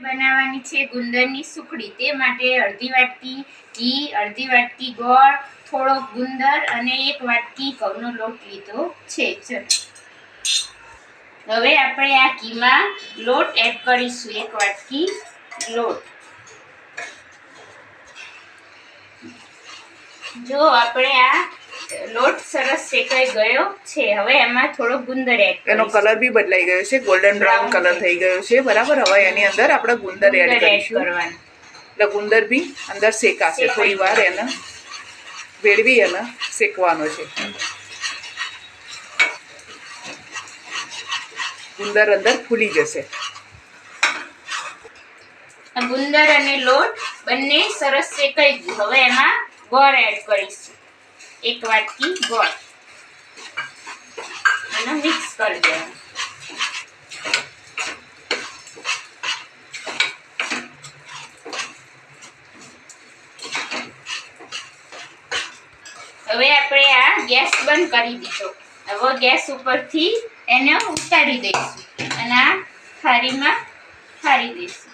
બનાવવાની છે ગુંદરની સુખડી. તે માટે અડધી વાટકી ઘી, અડધી વાટકી ગોળ, થોડો ગુંદર અને 1 વાટકી ઘઉંનો લોટ લીધો છે. હવે આપણે આ ઘીમાં લોટ એડ કરીશું. 1 વાટકી લોટ. જો આપણે આ લોટ સરસ શેકાઈ ગયો છે. હવે એમાં થોડો ગુંદર એડ કરીશું. એનો કલર બી બદલાઈ ગયો છે, ગોલ્ડન બ્રાઉન કલર થઈ ગયો છે. બરાબર. હવે એની અંદર આપણે ગુંદર એડ કરીશું. એટલે ગુંદર બી અંદર શેકાશે. થોડી વાર એને ભેળવી અને શેકવાનો છે. ગુંદર અંદર ફૂલી જશે. ગુંદર અને લોટ બંને સરસ શેકાઈ ગયું. હવે એમાં ગોળ એડ કરીશું. 1 વાટકી ગોળ અને મિક્સ કરી દેવાનું. હવે આપણે આ ગેસ બંધ કરી દીધો. હવે ગેસ ઉપરથી એને ઉતારી દઈશું અને આ થાળીમાં ઠારી દઈશું.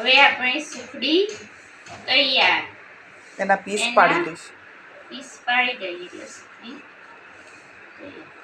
હવે આપણે સુખડી તૈયાર. એના પીસ પાડી દઈશું. પીસ પાડી દઈએ એટલે સુખડી તૈયાર.